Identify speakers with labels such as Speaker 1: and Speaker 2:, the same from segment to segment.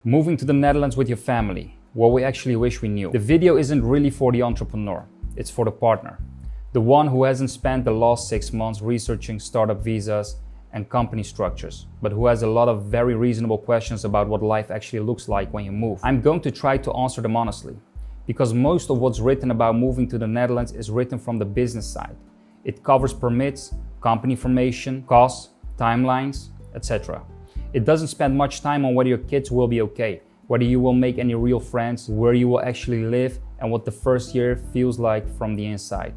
Speaker 1: Moving to the Netherlands with your family, what we actually wish we knew. The video isn't really for the entrepreneur, it's for the partner. The one who hasn't spent the last 6 months researching startup visas and company structures, but who has a lot of very reasonable questions about what life actually looks like when you move. I'm going to try to answer them honestly, because most of what's written about moving to the Netherlands is written from the business side. It covers permits, company formation, costs, timelines, etc. It doesn't spend much time on whether your kids will be okay, whether you will make any real friends, where you will actually live, and what the first year feels like from the inside.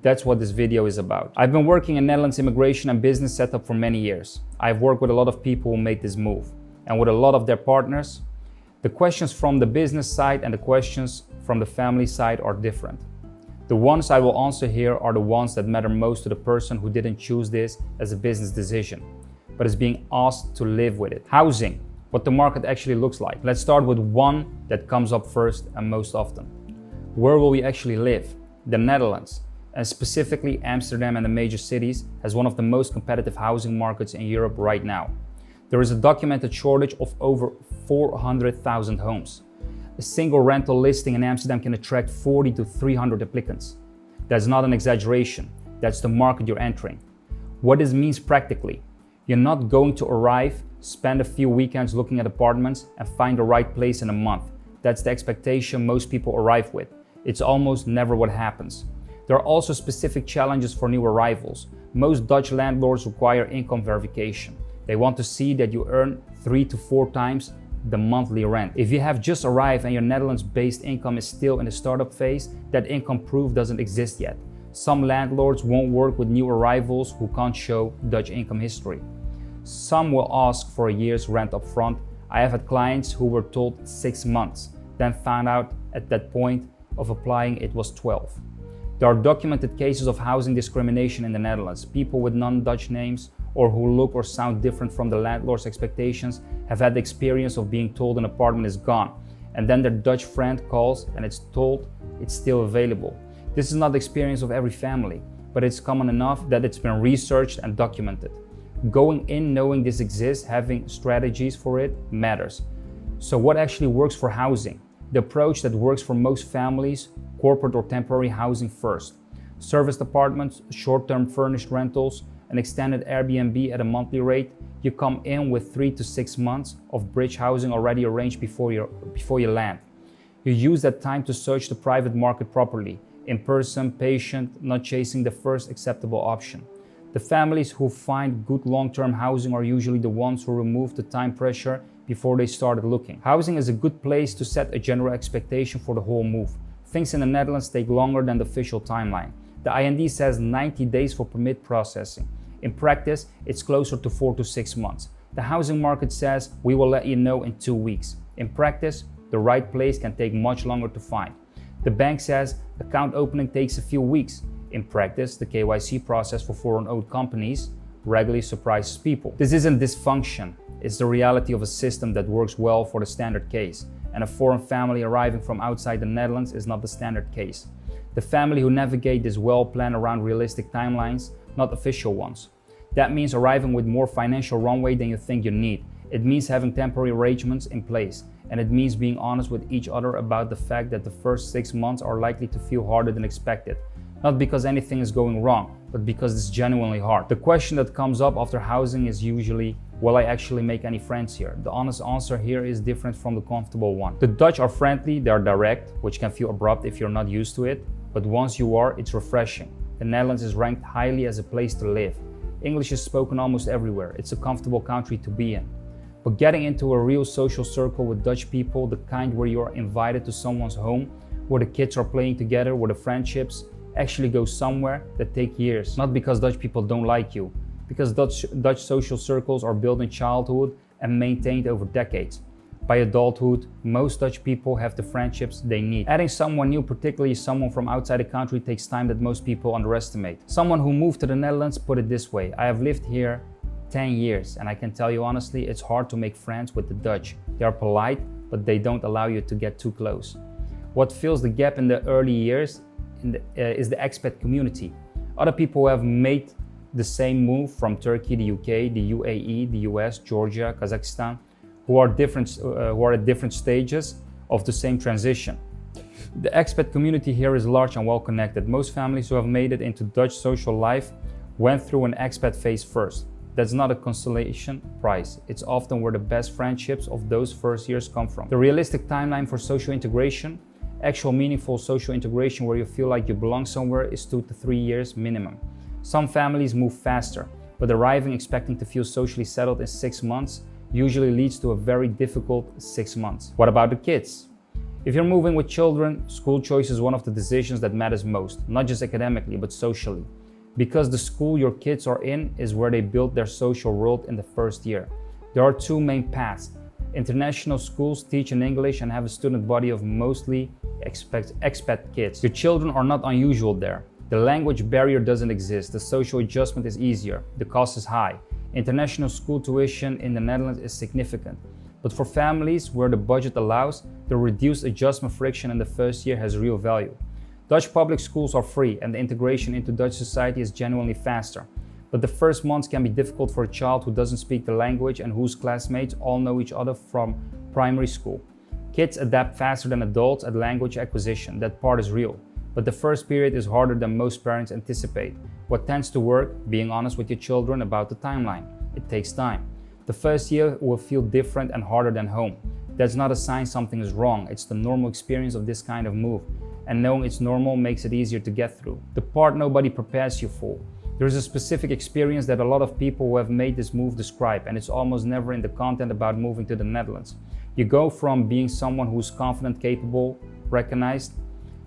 Speaker 1: That's what this video is about. I've been working in Netherlands immigration and business setup for many years. I've worked with a lot of people who made this move, and with a lot of their partners. The questions from the business side and the questions from the family side are different. The ones I will answer here are the ones that matter most to the person who didn't choose this as a business decision, but is being asked to live with it. Housing, what the market actually looks like. Let's start with one that comes up first and most often. Where will we actually live? The Netherlands, and specifically Amsterdam and the major cities, has one of the most competitive housing markets in Europe right now. There is a documented shortage of over 400,000 homes. A single rental listing in Amsterdam can attract 40 to 300 applicants. That's not an exaggeration, that's the market you're entering. What this means practically: you're not going to arrive, spend a few weekends looking at apartments, and find the right place in a month. That's the expectation most people arrive with. It's almost never what happens. There are also specific challenges for new arrivals. Most Dutch landlords require income verification. They want to see that you earn 3 to 4 times the monthly rent. If you have just arrived and your Netherlands-based income is still in the startup phase, that income proof doesn't exist yet. Some landlords won't work with new arrivals who can't show Dutch income history. Some will ask for a year's rent up front. I have had clients who were told 6 months, then found out at that point of applying it was 12. There are documented cases of housing discrimination in the Netherlands. People with non-Dutch names or who look or sound different from the landlord's expectations have had the experience of being told an apartment is gone, and then their Dutch friend calls and it's told it's still available. This is not the experience of every family, but it's common enough that it's been researched and documented. Going in knowing this exists, having strategies for it, matters. So what actually works for housing? The approach that works for most families: corporate or temporary housing first. Serviced apartments, short-term furnished rentals, an extended Airbnb at a monthly rate. You come in with 3 to 6 months of bridge housing already arranged before you land. You use that time to search the private market properly, in person, patient, not chasing the first acceptable option. The families who find good long-term housing are usually the ones who remove the time pressure before they started looking. Housing is a good place to set a general expectation for the whole move. Things in the Netherlands take longer than the official timeline. The IND says 90 days for permit processing. In practice, it's closer to 4 to 6 months. The housing market says we will let you know in 2 weeks. In practice, the right place can take much longer to find. The bank says account opening takes a few weeks. In practice, the KYC process for foreign-owned companies regularly surprises people. This isn't dysfunction, it's the reality of a system that works well for the standard case. And a foreign family arriving from outside the Netherlands is not the standard case. The family who navigate this well plan around realistic timelines, not official ones. That means arriving with more financial runway than you think you need. It means having temporary arrangements in place. And it means being honest with each other about the fact that the first 6 months are likely to feel harder than expected. Not because anything is going wrong, but because it's genuinely hard. The question that comes up after housing is usually, will I actually make any friends here? The honest answer here is different from the comfortable one. The Dutch are friendly, they are direct, which can feel abrupt if you're not used to it, but once you are, it's refreshing. The Netherlands is ranked highly as a place to live. English is spoken almost everywhere. It's a comfortable country to be in. But getting into a real social circle with Dutch people, the kind where you're invited to someone's home, where the kids are playing together, where the friendships actually go somewhere, that take years. Not because Dutch people don't like you, because Dutch social circles are built in childhood and maintained over decades. By adulthood, most Dutch people have the friendships they need. Adding someone new, particularly someone from outside the country, takes time that most people underestimate. Someone who moved to the Netherlands put it this way: I have lived here 10 years and I can tell you honestly, it's hard to make friends with the Dutch. They are polite, but they don't allow you to get too close. What fills the gap in the early years is the expat community. Other people who have made the same move from Turkey, the UK, the UAE, the US, Georgia, Kazakhstan, who are at different stages of the same transition. The expat community here is large and well connected. Most families who have made it into Dutch social life went through an expat phase first. That's not a consolation prize. It's often where the best friendships of those first years come from. The realistic timeline for social integration, actual meaningful social integration where you feel like you belong somewhere, is 2 to 3 years minimum. Some families move faster, but arriving expecting to feel socially settled in 6 months usually leads to a very difficult 6 months. What about the kids? If you're moving with children, school choice is one of the decisions that matters most, not just academically, but socially. Because the school your kids are in is where they build their social world in the first year. There are 2 main paths. International schools teach in English and have a student body of mostly expat kids. Your children are not unusual there. The language barrier doesn't exist. The social adjustment is easier. The cost is high. International school tuition in the Netherlands is significant. But for families where the budget allows, the reduced adjustment friction in the first year has real value. Dutch public schools are free and the integration into Dutch society is genuinely faster. But the first months can be difficult for a child who doesn't speak the language and whose classmates all know each other from primary school. Kids adapt faster than adults at language acquisition. That part is real. But the first period is harder than most parents anticipate. What tends to work? Being honest with your children about the timeline. It takes time. The first year will feel different and harder than home. That's not a sign something is wrong. It's the normal experience of this kind of move. And knowing it's normal makes it easier to get through. The part nobody prepares you for. There is a specific experience that a lot of people who have made this move describe, and it's almost never in the content about moving to the Netherlands. You go from being someone who's confident, capable, recognized,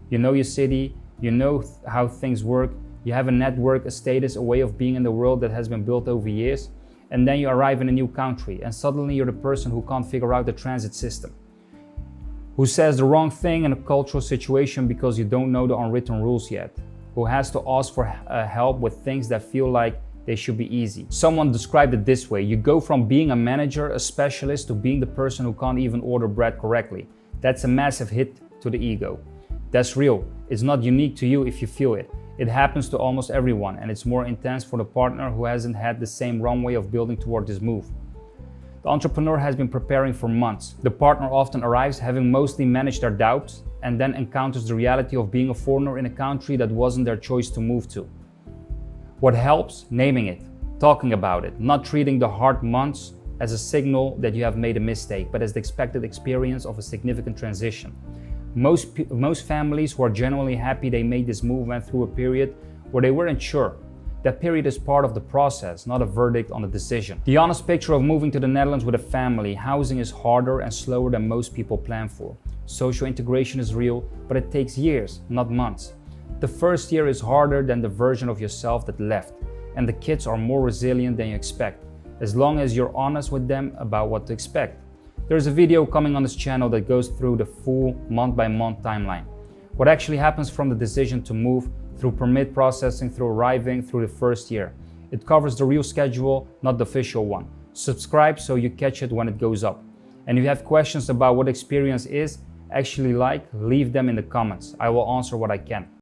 Speaker 1: you know your city, you know how things work, you have a network, a status, a way of being in the world that has been built over years, and then you arrive in a new country and suddenly you're the person who can't figure out the transit system, who says the wrong thing in a cultural situation because you don't know the unwritten rules yet, who has to ask for help with things that feel like they should be easy. Someone described it this way: you go from being a manager, a specialist, to being the person who can't even order bread correctly. That's a massive hit to the ego. That's real. It's not unique to you if you feel it. It happens to almost everyone, and it's more intense for the partner who hasn't had the same runway of building toward this move. The entrepreneur has been preparing for months. The partner often arrives having mostly managed their doubts and then encounters the reality of being a foreigner in a country that wasn't their choice to move to. What helps? Naming it, talking about it, not treating the hard months as a signal that you have made a mistake, but as the expected experience of a significant transition. Most families who are genuinely happy they made this move went through a period where they weren't sure. That period is part of the process, not a verdict on the decision. The honest picture of moving to the Netherlands with a family: housing is harder and slower than most people plan for. Social integration is real, but it takes years, not months. The first year is harder than the version of yourself that left, and the kids are more resilient than you expect, as long as you're honest with them about what to expect. There's a video coming on this channel that goes through the full month-by-month timeline. What actually happens from the decision to move, through permit processing, through arriving, through the first year. It covers the real schedule, not the official one. Subscribe so you catch it when it goes up. And if you have questions about what experience is actually like, leave them in the comments. I will answer what I can.